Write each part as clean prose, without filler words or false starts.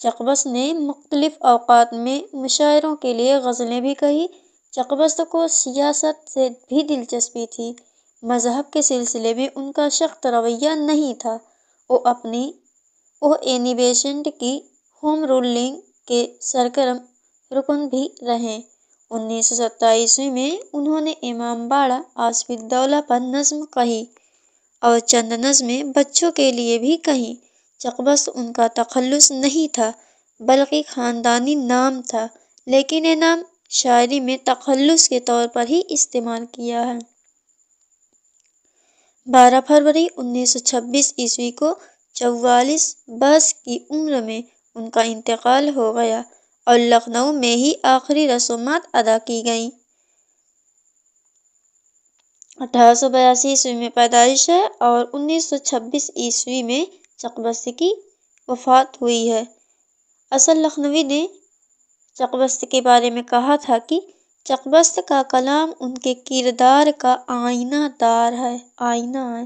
چقبست نے مختلف اوقات میں مشاعروں کے لیے غزلیں بھی کہی۔ چقبست کو سیاست سے بھی دلچسپی تھی۔ مذہب کے سلسلے میں ان کا سخت رویہ نہیں تھا۔ وہ اینی بیسنٹ کی ہوم رولنگ کے سرگرم رکن بھی رہے۔ 1927 میں انہوں نے امام باڑہ آصف الدولہ پر نظم کہی اور چند نظمیں بچوں کے لیے بھی کہیں۔ چقبست ان کا تخلص نہیں تھا بلکہ خاندانی نام تھا، لیکن یہ نام شاعری میں تخلص کے طور پر ہی استعمال کیا ہے۔ 12 فروری 1926 کو 44 برس کی عمر میں ان کا انتقال ہو گیا اور لکھنؤ میں ہی آخری رسومات ادا کی گئیں۔ 1882 میں پیدائش ہے اور 1926 میں چقبست کی وفات ہوئی ہے۔ اصل لکھنوی نے چقبست کے بارے میں کہا تھا کہ چقبست کا کلام ان کے کردار کا آئینہ ہے۔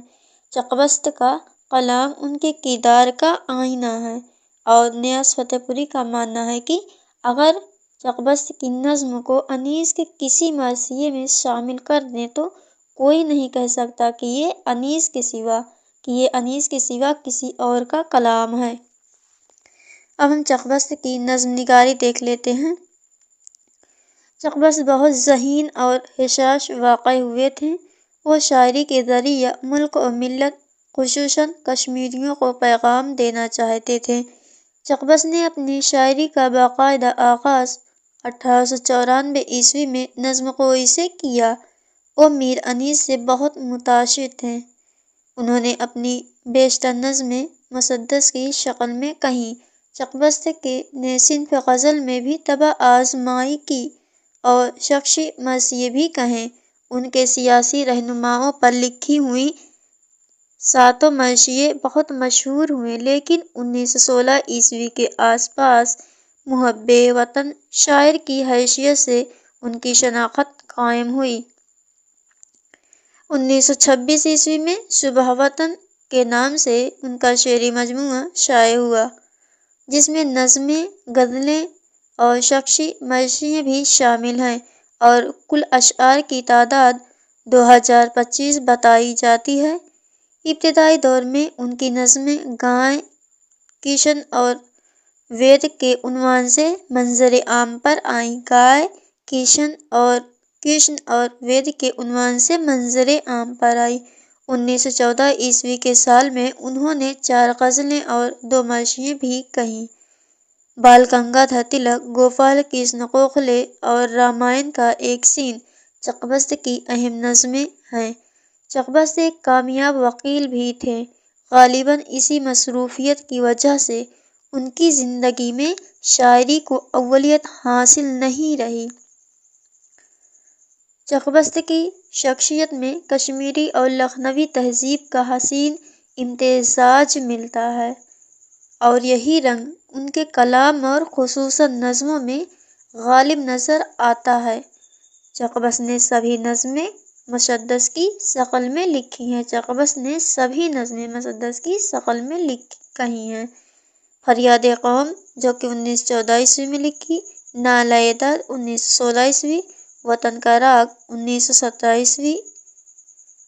چقبست کا کلام ان کے کردار کا آئینہ ہے اور نیاز فتح پوری کا ماننا ہے کہ اگر چقبست کی نظم کو انیس کے کسی مرثیے میں شامل کر دیں تو کوئی نہیں کہہ سکتا کہ یہ انیس کے سوا کسی اور کا کلام ہے۔ اب ہم چقبست کی نظم نگاری دیکھ لیتے ہیں۔ چقبست بہت ذہین اور حساس واقع ہوئے تھے۔ وہ شاعری کے ذریعے ملک اور ملت خصوصاً کشمیریوں کو پیغام دینا چاہتے تھے۔ چقبست نے اپنی شاعری کا باقاعدہ آغاز 1894 میں نظم گوئی سے کیا۔ وہ میر انیس سے بہت متاثر تھے۔ انہوں نے اپنی بیشتر نظمیں مسدس کی شکل میں کہیں۔ چقبست نے صنف غزل میں بھی طبع آزمائی کی اور شخصی مرثیے بھی کہے۔ ان کے سیاسی رہنماؤں پر لکھی ہوئی 7 مرثیے بہت مشہور ہوئے، لیکن 1916 کے آس پاس محب وطن شاعر کی حیثیت سے ان کی شناخت قائم ہوئی۔ 1926 میں صبح وطن کے نام سے ان کا شعری مجموعہ شائع ہوا، جس میں نظمیں، غزلیں اور شخصی مرثیے بھی شامل ہیں اور کل اشعار کی تعداد 2025 بتائی جاتی ہے۔ ابتدائی دور میں ان کی نظمیں گائے، کشن اور وید کے عنوان سے منظر عام پر آئیں۔ گائے، کشن اور وید کے عنوان سے منظر عام پر آئیں۔ 1914 کے سال میں انہوں نے 4 غزلیں اور 2 مرثیے بھی کہیں۔ بال گنگادھر تلک، گوپال کرشن گوکھلے اور رامائن کا ایک سین چقبست کی اہم نظمیں ہیں۔ چقبست ایک کامیاب وکیل بھی تھے۔ غالباً اسی مصروفیت کی وجہ سے ان کی زندگی میں شاعری کو اولویت حاصل نہیں رہی۔ چقبست کی شخصیت میں کشمیری اور لکھنوی تہذیب کا حسین امتزاج ملتا ہے اور یہی رنگ ان کے کلام اور خصوصاً نظموں میں غالب نظر آتا ہے۔ چقبست نے سبھی نظمیں مسدس کی شکل میں لکھی ہیں۔ کہی ہیں۔ فریاد قوم جو کہ 1914 میں لکھی، نالۂ درد 1916، وطن کا راگ 1927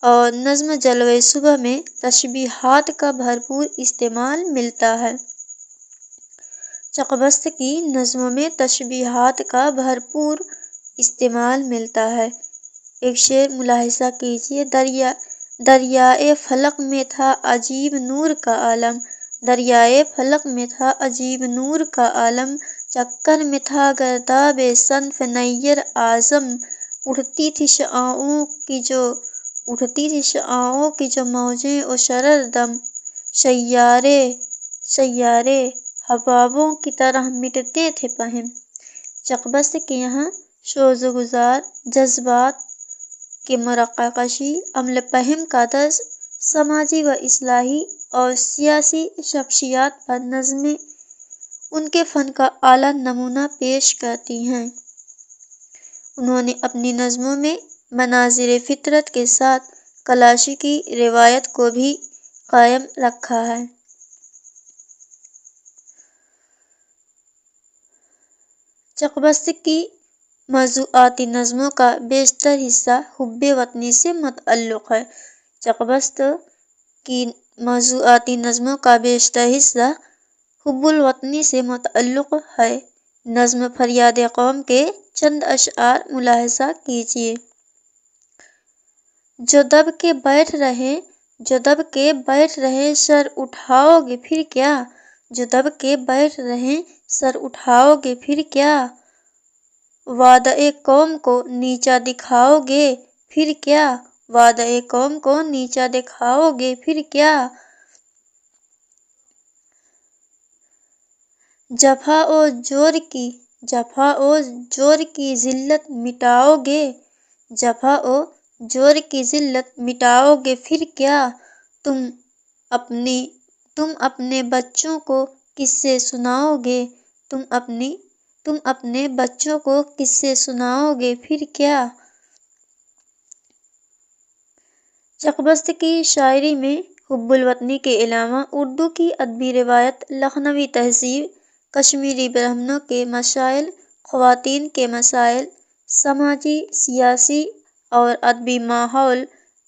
اور نظم جلوۂ صبح میں تشبیہات کا بھرپور استعمال ملتا ہے۔ چقبست کی نظموں میں تشبیہات کا بھرپور استعمال ملتا ہے۔ ایک شعر ملاحظہ کیجیے: دریائے فلک میں تھا عجیب نور کا عالم، دریائے فلک میں تھا عجیب نور کا عالم، چکر میں تھا گرداب صنف نیر اعظم، اٹھتی تھی شعاعوں کی جو موجیں و شرر دم، سیارے حبابوں کی طرح مٹتے تھے پہم۔ چقبست کے یہاں شوز و گذار، جذبات کی مرقع کشی، عمل فہم کا درس، سماجی و اصلاحی اور سیاسی شخصیات پر نظمیں ان کے فن کا اعلیٰ نمونہ پیش کرتی ہیں۔ انہوں نے اپنی نظموں میں مناظر فطرت کے ساتھ کلاسیکی روایت کو بھی قائم رکھا ہے۔ چقبست کی موضوعاتی نظموں کا بیشتر حصہ حب وطنی سے متعلق ہے۔ چقبست کی موضوعاتی نظموں کا بیشتر حصہ حب الوطنی سے متعلق ہے۔ نظم فریاد قوم کے چند اشعار ملاحظہ کیجیے۔ جو دب کے بیٹھ رہے سر اٹھاؤ گے پھر کیا؟ جو دب کے بیٹھ رہے سر اٹھاؤ گے پھر کیا؟ وعدہ قوم کو نیچا دکھاؤ گے پھر کیا؟ وعدہ قوم کو نیچا دکھاؤ گے پھر کیا؟ جفا و جور کی ذلت مٹاؤ گے، جفا و جور کی ذلت مٹاؤ گے پھر کیا؟ تم اپنے بچوں کو قصے سناؤ گے، تم اپنے بچوں کو قصے سناؤ گے پھر کیا؟ چقبست کی شاعری میں حب الوطنی کے علاوہ اردو کی ادبی روایت، لکھنوی تہذیب، کشمیری برہمنوں کے مسائل، خواتین کے مسائل، سماجی، سیاسی اور ادبی ماحول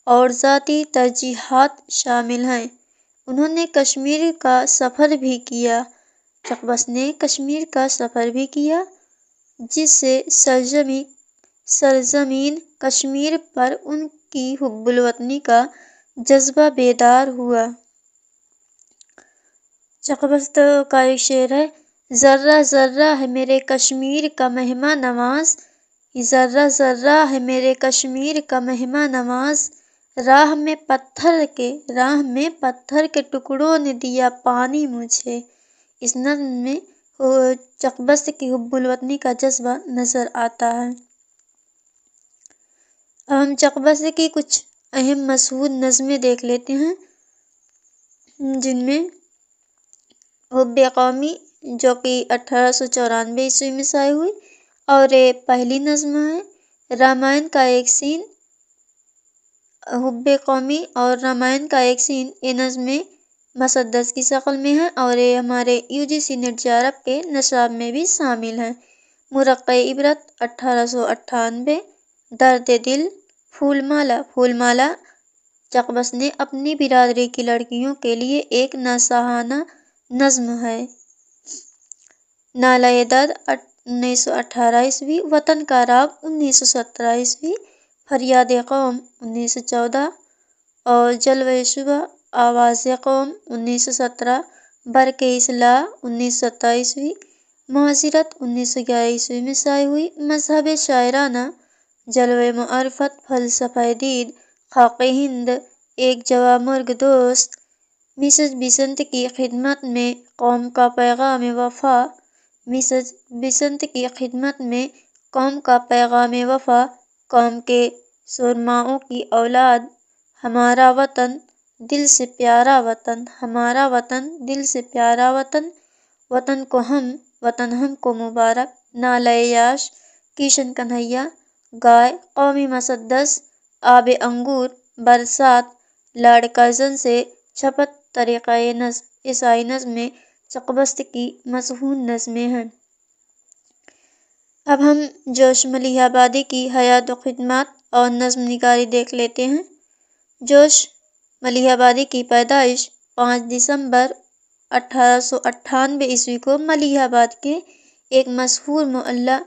اور ذاتی ترجیحات شامل ہیں۔ انہوں نے کشمیر کا سفر بھی کیا۔ چقبست نے کشمیر کا سفر بھی کیا، جس سے سرزمین کشمیر پر ان کی حب الوطنی کا جذبہ بیدار ہوا۔ چقبست کا ایک شعر ہے: ذرہ ذرہ ہے میرے کشمیر کا مہمان نواز، ذرہ ذرہ ہے میرے کشمیر کا مہمان نواز، راہ میں پتھر کے ٹکڑوں نے دیا پانی مجھے۔ اس نظم میں چقبست کی حب الوطنی کا جذبہ نظر آتا ہے۔ اب ہم چقبست کی کچھ اہم مشہور نظمیں دیکھ لیتے ہیں، جن میں حب قومی، جو کہ 1894 میں شائع ہوئی اور پہلی نظم ہے۔ رامائن کا ایک سین، حب قومی اور رامائن کا ایک سین، یہ نظمیں مسدس کی شکل میں ہیں اور یہ ہمارے UGC نیٹ JRF کے نصاب میں بھی شامل ہیں۔ مرقع عبرت 1898، درد دل، پھول مالا چقبست نے اپنی برادری کی لڑکیوں کے لیے ایک ناصحانہ نظم ہے۔ نالہ درد 1918، وطن کا راگ 1917، فریاد قوم 1914 اور جلوہ صبح آواز قوم 1917، برق اصلاح 1927، معذرت 1911 میں شائع ہوئی۔ مذہب شاعرانہ، جلوہ معرفت، فلسفہ دید، خاک ہند، ایک جواں مرغ دوست، مسز بسنت کی خدمت میں قوم کا پیغام وفا، مسز بسنت کی خدمت میں قوم کا پیغام وفا، قوم کے سرماؤں کی اولاد، ہمارا وطن دل سے پیارا وطن، ہمارا وطن دل سے پیارا وطن، وطن ہم کو مبارک۔ نالہ یاش، کشن کنہیا، گائے، قومی مسدس، آب انگور، برسات، لارڈ کرزن سے چھپت طریقہ نظم، یہ ساری نظمیں چقبست کی مشہور نظمیں ہیں۔ اب ہم جوش ملیح آبادی کی حیات و خدمات اور نظم نگاری دیکھ لیتے ہیں۔ جوش ملیح آبادی کی پیدائش 5 دسمبر 1898 کو ملیح آباد کے ایک مشہور محلہ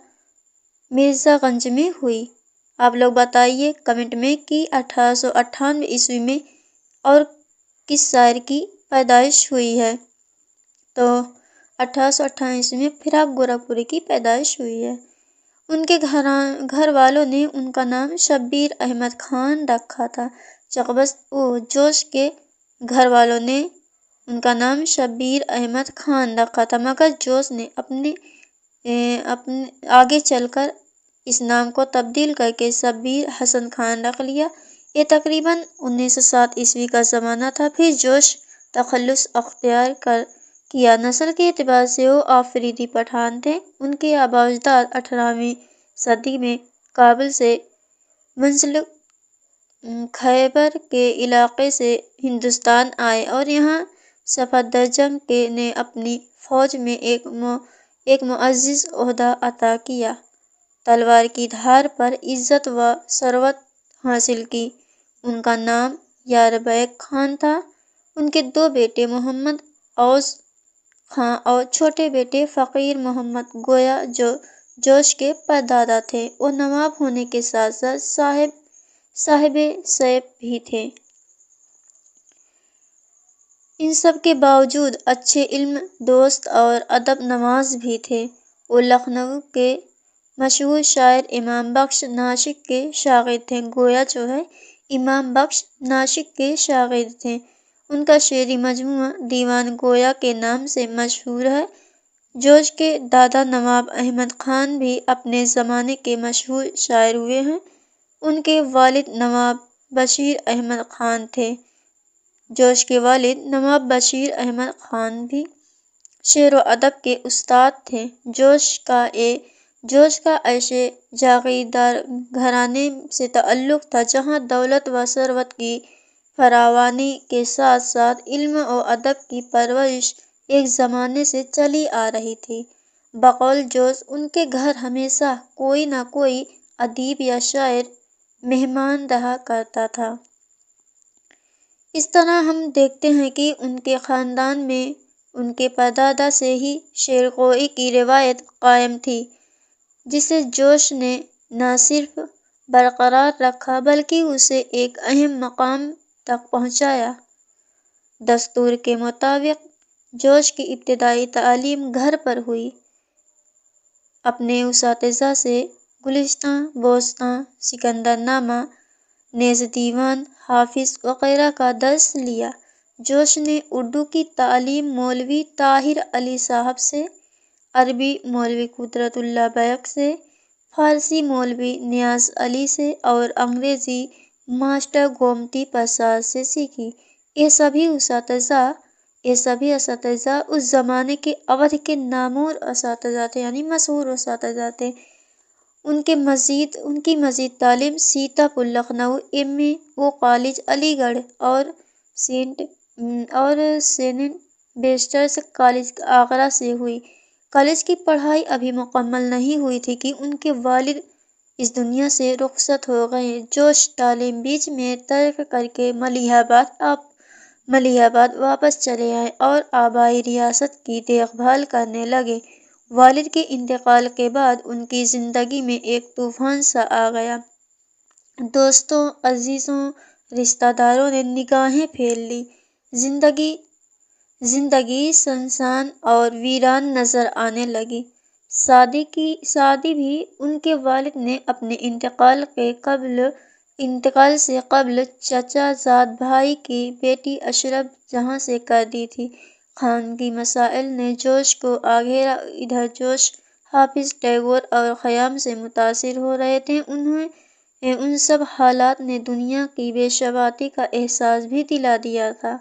مرزا گنج میں ہوئی۔ آپ لوگ بتائیے کمنٹ میں کہ 1898 میں اور کس شاعر کی پیدائش ہوئی ہے؟ تو 1898 میں فراق گورکھپوری کی پیدائش ہوئی ہے۔ ان کے گھر والوں نے ان کا نام شبیر احمد خان رکھا تھا۔ جوش کے گھر والوں نے ان کا نام شبیر احمد خان رکھا تھا، مگر جوش نے اپنے آگے چل کر اس نام کو تبدیل کر کے شبیر حسن خان رکھ لیا۔ یہ تقریباً 1907 کا زمانہ تھا۔ پھر جوش تخلص اختیار کیا۔ نسل کے اعتبار سے وہ آفریدی پٹھان تھے۔ ان کے آباء و اجداد 18ویں صدی میں کابل سے منسلک خیبر کے علاقے سے ہندوستان آئے اور یہاں صفدر جنگ نے اپنی فوج میں ایک معزز عہدہ عطا کیا، تلوار کی دھار پر عزت و ثروت حاصل کی۔ ان کا نام یار بیگ خان تھا۔ ان کے دو بیٹے محمد اوس خان اور چھوٹے بیٹے فقیر محمد گویا جو جوش کے پردادا تھے، وہ نواب ہونے کے ساتھ ساتھ صاحب سیف بھی تھے۔ ان سب کے باوجود اچھے علم دوست اور ادب نواز بھی تھے۔ وہ لکھنؤ کے مشہور شاعر امام بخش ناسک کے شاگرد تھے۔ گویا جو ہے امام بخش ناسک کے شاگرد تھے۔ ان کا شعری مجموعہ دیوان گویا کے نام سے مشہور ہے۔ جوش کے دادا نواب احمد خان بھی اپنے زمانے کے مشہور شاعر ہوئے ہیں۔ ان کے والد نواب بشیر احمد خان تھے۔ جوش کے والد نواب بشیر احمد خان بھی شعر و ادب کے استاد تھے۔ جوش کا ایسے جاگیردار گھرانے سے تعلق تھا جہاں دولت و ثروت کی فراوانی کے ساتھ ساتھ علم و ادب کی پرورش ایک زمانے سے چلی آ رہی تھی۔ بقول جوش ان کے گھر ہمیشہ کوئی نہ کوئی ادیب یا شاعر مہمان رہا کرتا تھا۔ اس طرح ہم دیکھتے ہیں کہ ان کے خاندان میں ان کے پردادا سے ہی شعر گوئی کی روایت قائم تھی، جسے جوش نے نہ صرف برقرار رکھا بلکہ اسے ایک اہم مقام تک پہنچایا۔ دستور کے مطابق جوش کی ابتدائی تعلیم گھر پر ہوئی۔ اپنے اساتذہ سے گلستاں، بوستاں، سکندر نامہ، نیز دیوان، حافظ وغیرہ کا درس لیا۔ جوش نے اردو کی تعلیم مولوی طاہر علی صاحب سے، عربی مولوی قدرت اللہ بیگ سے، فارسی مولوی نیاز علی سے اور انگریزی ماسٹر گومتی پرساد سے سیکھی۔ یہ سبھی اساتذہ اس زمانے کے اودھ کے نامور اساتذہ تھے، یعنی مشہور اساتذہ تھے۔ ان کی مزید تعلیم سیتا پور لکھنؤ، ایم اے او کالج علی گڑھ اور سینٹ بیسٹرس کالج آگرہ سے ہوئی۔ کالج کی پڑھائی ابھی مکمل نہیں ہوئی تھی کہ ان کے والد اس دنیا سے رخصت ہو گئے۔ جوش تعلیم بیچ میں ترک کر کے ملیح آباد واپس چلے آئے اور آبائی ریاست کی دیکھ بھال کرنے لگے۔ والد کے انتقال کے بعد ان کی زندگی میں ایک طوفان سا آ گیا۔ دوستوں، عزیزوں، رشتہ داروں نے نگاہیں پھیر لیں۔ زندگی سنسان اور ویران نظر آنے لگی۔ شادی بھی ان کے والد نے اپنے انتقال سے قبل چچا زاد بھائی کی بیٹی اشرف جہاں سے کر دی تھی۔ خاندانی مسائل نے جوش کو گھیرا۔ ادھر جوش حافظ، ٹیگور اور خیام سے متاثر ہو رہے تھے۔ انہیں ان سب حالات نے دنیا کی بے ثباتی کا احساس بھی دلا دیا تھا۔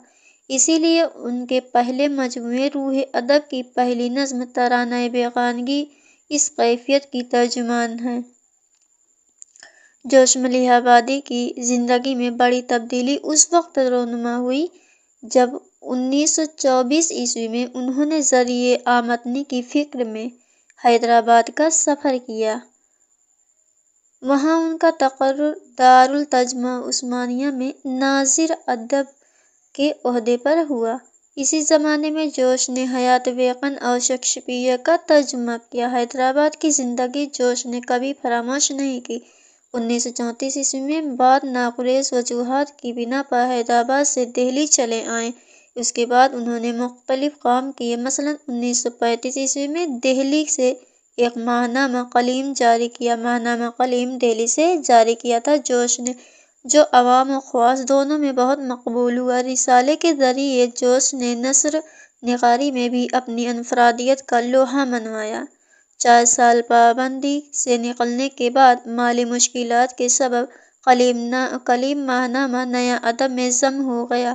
اسی لیے ان کے پہلے مجموعے روح ادب کی پہلی نظم ترانۂ بیگانگی اس کیفیت کی ترجمان ہے۔ جوش ملیح آبادی کی زندگی میں بڑی تبدیلی اس وقت رونما ہوئی جب 1924 میں انہوں نے ذریعہ آمدنی کی فکر میں حیدرآباد کا سفر کیا۔ وہاں ان کا تقرر دارالترجمہ عثمانیہ میں ناظر ادب کے عہدے پر ہوا۔ اسی زمانے میں جوش نے حیات بیگم اور شیکسپیئر کا ترجمہ کیا۔ حیدرآباد کی زندگی جوش نے کبھی فراموش نہیں کی۔ 1934 میں بعد ناگزیر وجوہات کی بنا پر حیدرآباد سے دہلی چلے آئے۔ اس کے بعد انہوں نے مختلف کام کیے۔ مثلاً 1935 میں دہلی سے ایک ماہنامہ کلیم جاری کیا۔ ماہنامہ کلیم دہلی سے جاری کیا تھا جوش نے، جو عوام و خواص دونوں میں بہت مقبول ہوا۔ رسالے کے ذریعے جوش نے نثر نگاری میں بھی اپنی انفرادیت کا لوہا منوایا۔ 4 سال پابندی سے نکلنے کے بعد مالی مشکلات کے سبب کلیم ماہنامہ نیا ادب میں ضم ہو گیا۔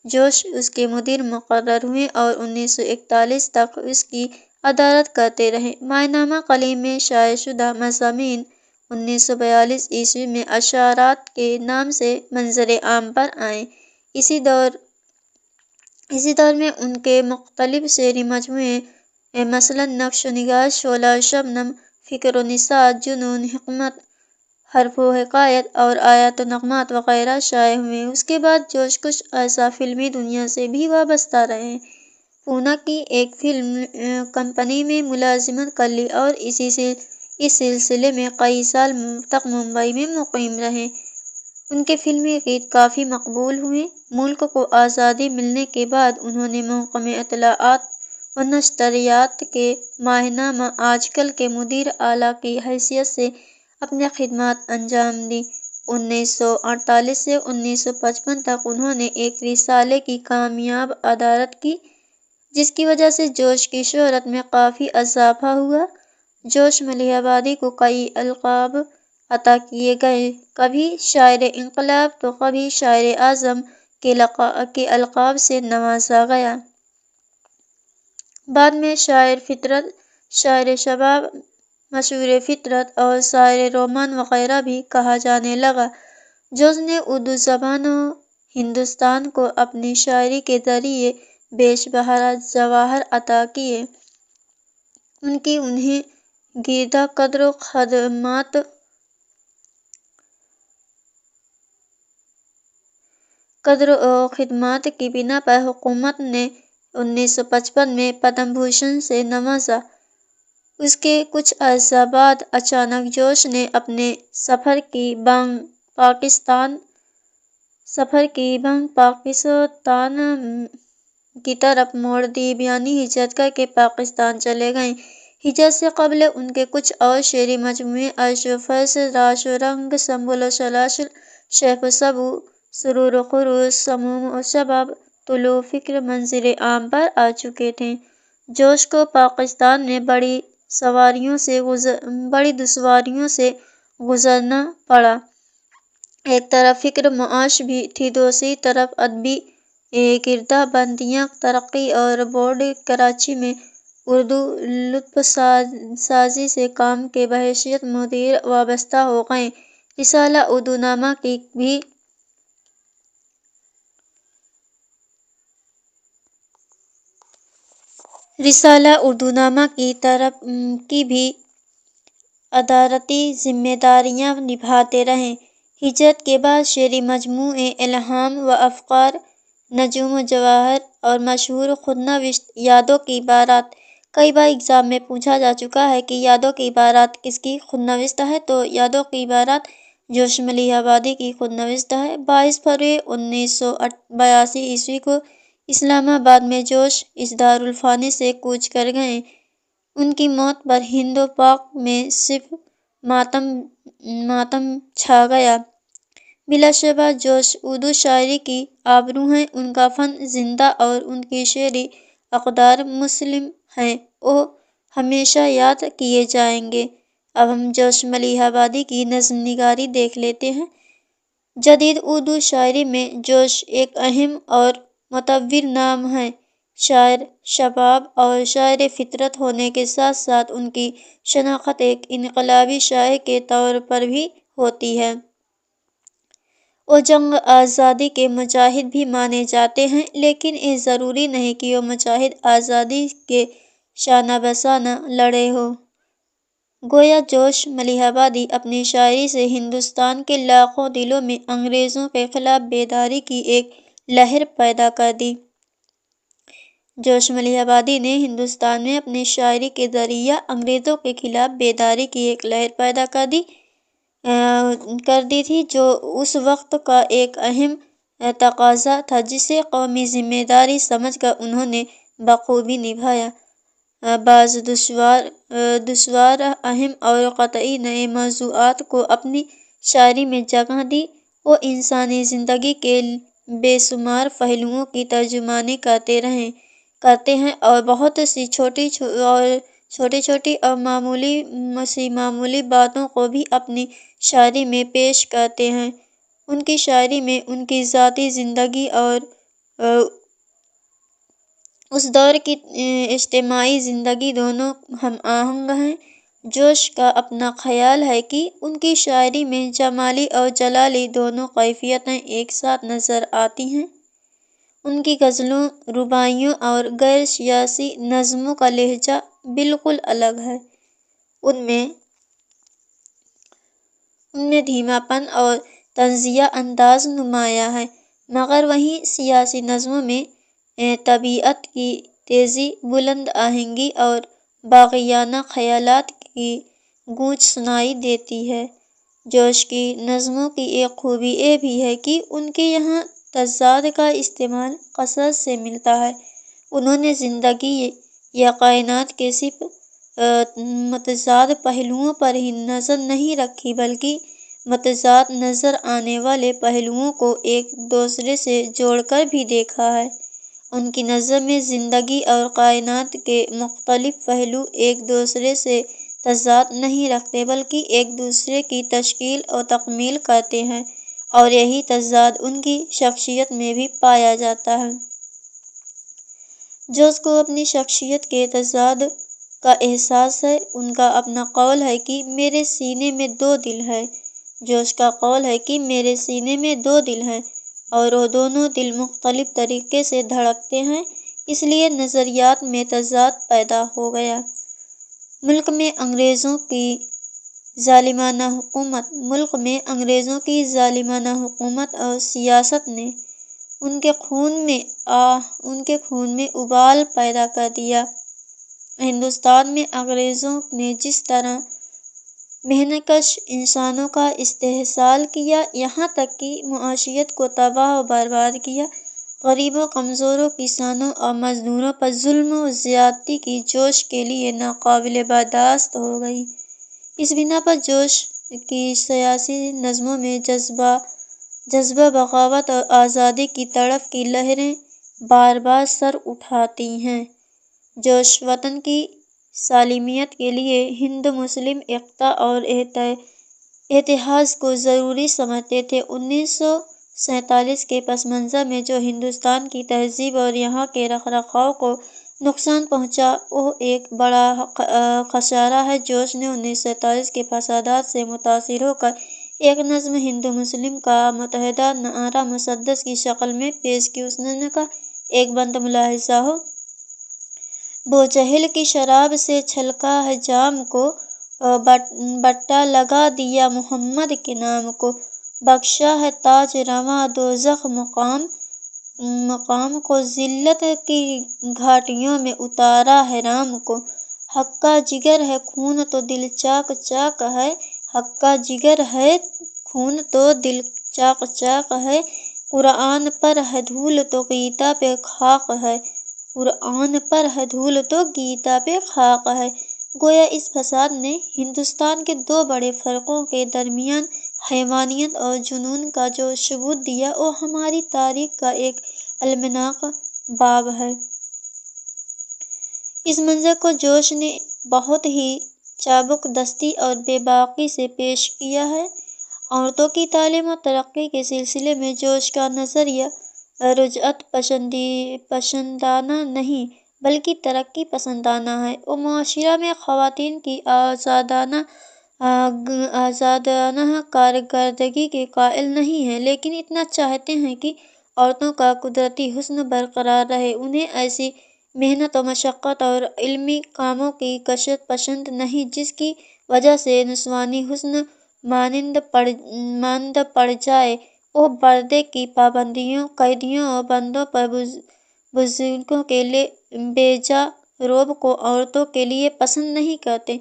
جوش اس کے مدیر مقرر ہوئے اور 1941 تک اس کی ادارت کرتے رہے۔ ماہنامہ کلیم میں شائع شدہ مضامین 1942 میں اشعارات کے نام سے منظر عام پر آئے۔ اسی دور میں ان کے مختلف شعری مجموعے مثلاً نقش و نگار، شعلہ و شبنم، فکر و نصاحت، جنون، حکمت، حرف و حکایت اور آیات و نغمات وغیرہ شائع ہوئے۔ اس کے بعد جوش کچھ عرصہ فلمی دنیا سے بھی وابستہ رہے۔ پونا کی ایک فلم کمپنی میں ملازمت کر لی اور اس سلسلے میں کئی سال تک ممبئی میں مقیم رہے۔ ان کے فلمی گیت کافی مقبول ہوئے۔ ملک کو آزادی ملنے کے بعد انہوں نے محکمہ اطلاعات و نشریات کے ماہنامہ آج کل کے مدیر اعلیٰ کی حیثیت سے اپنی خدمات انجام دیں۔ 1948 سے 1955 تک انہوں نے ایک رسالے کی کامیاب ادارت کی، جس کی وجہ سے جوش کی شہرت میں کافی اضافہ ہوا۔ جوش ملیح آبادی کو کئی القاب عطا کیے گئے، کبھی شاعر انقلاب تو کبھی شاعر اعظم کے القاب سے نوازا گیا۔ بعد میں شاعر فطرت، شاعر شباب، مشہور فطرت اور شاعر رومان وغیرہ بھی کہا جانے لگا۔ جوش نے اردو زبان و ہندوستان کو اپنی شاعری کے ذریعے بیش بہا جواہر عطا کیے۔ ان کی انہیں گردہ قدر و خدمات کی بنا پر حکومت نے 1955 میں پدم بھوشن سے نوازا۔ اس کے کچھ عرصہ بعد اچانک جوش نے اپنے سفر کی بانگ پاکستان کی طرف موڑ دی، یعنی ہجرت کر کے پاکستان چلے گئے۔ ہجرت سے قبل ان کے کچھ اور شعری مجموعے عرش و فرش، لاش و رنگ، سنبل و سلاسل، شیخ و سبو، سرور و خروش، سموم و شباب، طلوع فکر منظر عام پر آ چکے تھے۔ جوش کو پاکستان میں بڑی دشواریوں سے گزرنا پڑا۔ ایک طرف فکر معاش بھی تھی، دوسری طرف ادبی گردہ بندیاں ترقی اور بورڈ کراچی میں اردو لطف سازی سے کام کے بحیثیت مدیر وابستہ ہو گئے۔ رسالہ اردو نامہ کی بھی ادارتی ذمہ داریاں نبھاتے رہے۔ ہجرت کے بعد شعری مجموعے الہام و افکار، نجوم و جواہر اور مشہور خود نوشت یادوں کی بارات۔ کئی بار ایگزام میں پوچھا جا چکا ہے کہ یادوں کی بارات کس کی خود نوشت ہے، تو یادوں کی بارات جوش ملیح آبادی کی خود نوشت ہے۔ 22 فروری 1982 کو اسلام آباد میں جوش اس دارالفانی سے کوچ کر گئے۔ ان کی موت پر ہند و پاک میں صرف ماتم چھا گیا۔ بلا شبہ جوش اردو شاعری کی آبرو ہیں، ان کا فن زندہ اور ان کی شعری اقدار مسلم ہیں، وہ ہمیشہ یاد کیے جائیں گے۔ اب ہم جوش ملیح آبادی کی نظم نگاری دیکھ لیتے ہیں۔ جدید اردو شاعری میں جوش ایک اہم اور معتبر نام ہے۔ شاعر شباب اور شاعر فطرت ہونے کے ساتھ ساتھ ان کی شناخت ایک انقلابی شاعر کے طور پر بھی ہوتی ہے۔ وہ جنگ آزادی کے مجاہد بھی مانے جاتے ہیں، لیکن یہ ضروری نہیں کہ وہ مجاہد آزادی کے شانہ بشانہ لڑے ہوں۔ گویا جوش ملیح آبادی اپنی شاعری سے ہندوستان کے لاکھوں دلوں میں انگریزوں کے خلاف بیداری کی ایک لہر پیدا کر دی۔ جوش ملیح آبادی نے ہندوستان میں اپنی شاعری کے ذریعہ انگریزوں کے خلاف بیداری کی ایک لہر پیدا کر دی تھی، جو اس وقت کا ایک اہم تقاضا تھا، جسے قومی ذمہ داری سمجھ کر انہوں نے بخوبی نبھایا۔ بعض دشوار، اہم اور قطعی نئے موضوعات کو اپنی شاعری میں جگہ دی۔ وہ انسانی زندگی کے بے شمار پہلوؤں کی ترجمانی کرتے ہیں اور بہت سی چھوٹی چھوٹی اور معمولی باتوں کو بھی اپنی شاعری میں پیش کرتے ہیں۔ ان کی شاعری میں ان کی ذاتی زندگی اور اس دور کی اجتماعی زندگی دونوں ہم آہنگ ہیں۔ جوش کا اپنا خیال ہے کہ ان کی شاعری میں جمالی اور جلالی دونوں کیفیتیں ایک ساتھ نظر آتی ہیں۔ ان کی غزلوں، رباعیوں اور غیر سیاسی نظموں کا لہجہ بالکل الگ ہے۔ ان میں دھیما پن اور طنزیہ انداز نمایاں ہے، مگر وہیں سیاسی نظموں میں طبیعت کی تیزی، بلند آہنگی اور باغیانہ خیالات کی گونج سنائی دیتی ہے۔ جوش کی نظموں کی ایک خوبی یہ بھی ہے کہ ان کے یہاں تضاد کا استعمال کثرت سے ملتا ہے۔ انہوں نے زندگی یا کائنات کے صرف متضاد پہلوؤں پر ہی نظر نہیں رکھی بلکہ متضاد نظر آنے والے پہلوؤں کو ایک دوسرے سے جوڑ کر بھی دیکھا ہے۔ ان کی نظم میں زندگی اور کائنات کے مختلف پہلو ایک دوسرے سے تضاد نہیں رکھتے بلکہ ایک دوسرے کی تشکیل و تکمیل کرتے ہیں، اور یہی تضاد ان کی شخصیت میں بھی پایا جاتا ہے۔ جوش کو اپنی شخصیت کے تضاد کا احساس ہے۔ ان کا اپنا قول ہے کہ میرے سینے میں دو دل ہیں۔ جوش کا قول ہے کہ میرے سینے میں دو دل ہیں اور وہ دونوں دل مختلف طریقے سے دھڑکتے ہیں، اس لیے نظریات میں تضاد پیدا ہو گیا۔ ملک میں انگریزوں کی ظالمانہ حکومت اور سیاست نے ان کے خون میں ابال پیدا کر دیا۔ ہندوستان میں انگریزوں نے جس طرح محنت کش انسانوں کا استحصال کیا، یہاں تک کہ معیشت کو تباہ و برباد کیا، غریبوں، کمزوروں، کسانوں اور مزدوروں پر ظلم و زیادتی کی، جوش کے لیے ناقابل برداشت ہو گئی۔ اس بنا پر جوش کی سیاسی نظموں میں جذبہ بغاوت اور آزادی کی تڑپ کی لہریں بار بار سر اٹھاتی ہیں۔ جوش وطن کی سالمیت کے لیے ہند مسلم ایکتا اور اتحاد کو ضروری سمجھتے تھے۔ 1947 کے پس منظر میں جو ہندوستان کی تہذیب اور یہاں کے رکھ رکھاؤ کو نقصان پہنچا، وہ ایک بڑا خسارہ ہے۔ جوش نے 1947 کے فسادات سے متاثر ہو کر ایک نظم ہند مسلم کا متحدہ نعرہ مسدس کی شکل میں پیش کی۔ اس نظم کا ایک بند ملاحظہ ہو: بوجہل کی شراب سے چھلکا ہے جام کو، بٹا لگا دیا محمد کے نام کو، بخشا ہے تاج رواں دوزخ مقام کو، ذلت کی گھاٹیوں میں اتارا ہے رام کو، حق کا جگر ہے خون تو دل چاک چاک ہے، حق کا جگر ہے خون تو دل چاک چاک ہے، قرآن پر ہے دھول تو گیتا پہ خاک ہے، قرآن پر ہے دھول تو گیتا پہ خاک ہے۔ گویا اس فساد نے ہندوستان کے دو بڑے فرقوں کے درمیان حیوانیت اور جنون کا جو ثبوت دیا، وہ ہماری تاریخ کا ایک المناک باب ہے۔ اس منظر کو جوش نے بہت ہی چابک دستی اور بے باکی سے پیش کیا ہے۔ عورتوں کی تعلیم و ترقی کے سلسلے میں جوش کا نظریہ رجعت پسندانہ نہیں بلکہ ترقی پسندانہ ہے۔ وہ معاشرہ میں خواتین کی آزادانہ کارکردگی کے قائل نہیں ہیں، لیکن اتنا چاہتے ہیں کہ عورتوں کا قدرتی حسن برقرار رہے۔ انہیں ایسی محنت و مشقت اور علمی کاموں کی کثرت پسند نہیں جس کی وجہ سے نسوانی حسن ماند پڑ جائے۔ وہ پردے کی پابندیوں، قیدیوں اور بندوں پر بزرگوں کے بیجا رعب کو عورتوں کے لیے پسند نہیں کرتے۔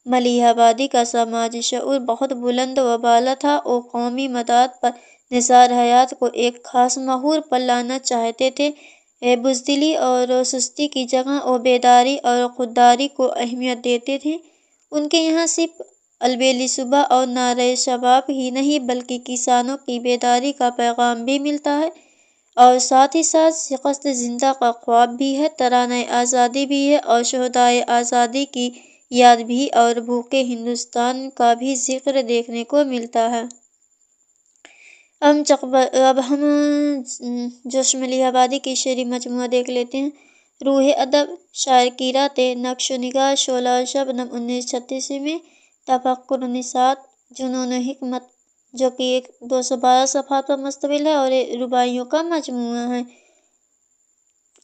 ملیح آبادی کا سماجی شعور بہت بلند و بالا تھا۔ وہ قومی مفاد پر نثار حیات کو ایک خاص محور پر لانا چاہتے تھے۔ بزدلی اور سستی کی جگہ وہ بیداری اور خودداری کو اہمیت دیتے تھے۔ ان کے یہاں صرف البیلی صبح اور نعرہ شباب ہی نہیں بلکہ کسانوں کی بیداری کا پیغام بھی ملتا ہے، اور ساتھ ہی ساتھ شکست زندہ کا خواب بھی ہے، ترانۂ آزادی بھی ہے اور شہدائے آزادی کی یاد بھی، اور بھوکے ہندوستان کا بھی ذکر دیکھنے کو ملتا ہے۔ اب ہم جوش ملیح آبادی کی شعری مجموعہ دیکھ لیتے ہیں۔ روح ادب، شاعر کی راتیں، نقش و نگار، شعلہ اور شبنم 1936 میں، تفکر و نشاط، جنون و حکمت جو کہ ایک 212 صفحات پر مشتمل ہے اور یہ رباعیوں کا مجموعہ ہے۔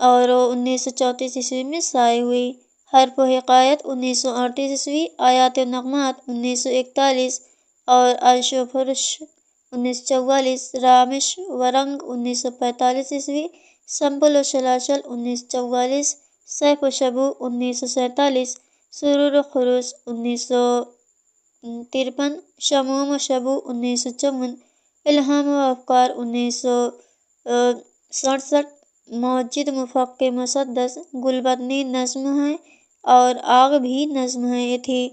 اور 1934 میں شائع ہوئی۔ حرف و حکایت 1938، آیات و نغمات 1941 اور عرش و فرش 1944، رامش و رنگ 1945، سنبل و سلاسل 1944، سیف و شبو 1947، سرور و خروش 1953، شموم و شبو 1954، الہام و افکار 1967، موجد مفقع مسدس گلبدنی نظم ہے اور آگ بھی نظم ہے۔ یہ تھی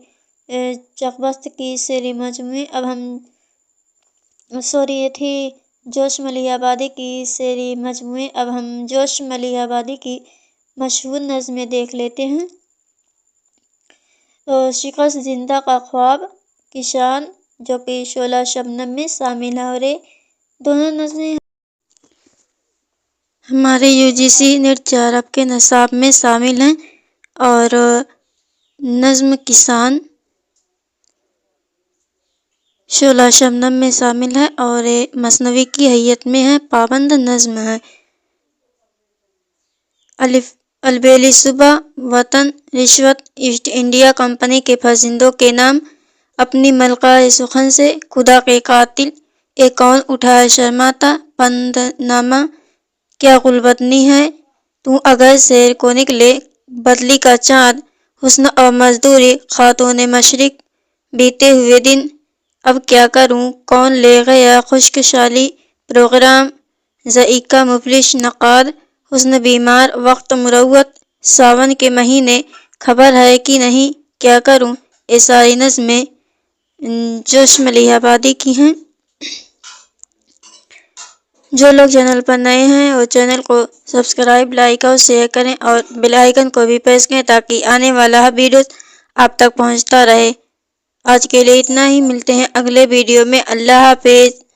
چکبست کی شعری مجموعے۔ یہ تھی جوش ملیح آبادی کی شعری مجموعے۔ اب ہم جوش ملیح آبادی کی مشہور نظمیں دیکھ لیتے ہیں۔ شکست زندہ کا خواب کی شان، جو کہ شعلہ شبنم میں شامل ہے، اور یہ دونوں نظمیں ہمارے UGC نیٹ JRF کے نصاب میں شامل ہیں۔ اور نظم کی شان شعلہ شبنم میں شامل ہے اور یہ مثنوی کی حیت میں ہے، پابند نظم ہے۔ البیلی صبح، وطن، رشوت، ایسٹ انڈیا کمپنی کے فرزندوں کے نام، اپنی ملکہ سخن سے خدا کے قاتل، اے کون اٹھائے شرماتا، پند نامہ کیا گلبدنی ہے، تو اگر شہر کو نکلے بدلی کا چاند، حسن اور مزدوری خاتون مشرق، بیتے ہوئے دن اب کیا کروں، کون لے گیا خشک سالی پروگرام، ذائقہ مفلس نقاد، حسن بیمار وقت مروت، ساون کے مہینے خبر ہے کہ نہیں، کیا کروں۔ یہ ساری نظمیں جوش ملیح آبادی کی ہیں۔ جو لوگ چینل پر نئے ہیں وہ چینل کو سبسکرائب، لائک اور شیئر کریں اور بیل آئیکن کو بھی پریس کریں تاکہ آنے والا ویڈیوز آپ تک پہنچتا رہے۔ آج کے لیے اتنا ہی، ملتے ہیں اگلے ویڈیو میں۔ اللہ حافظ۔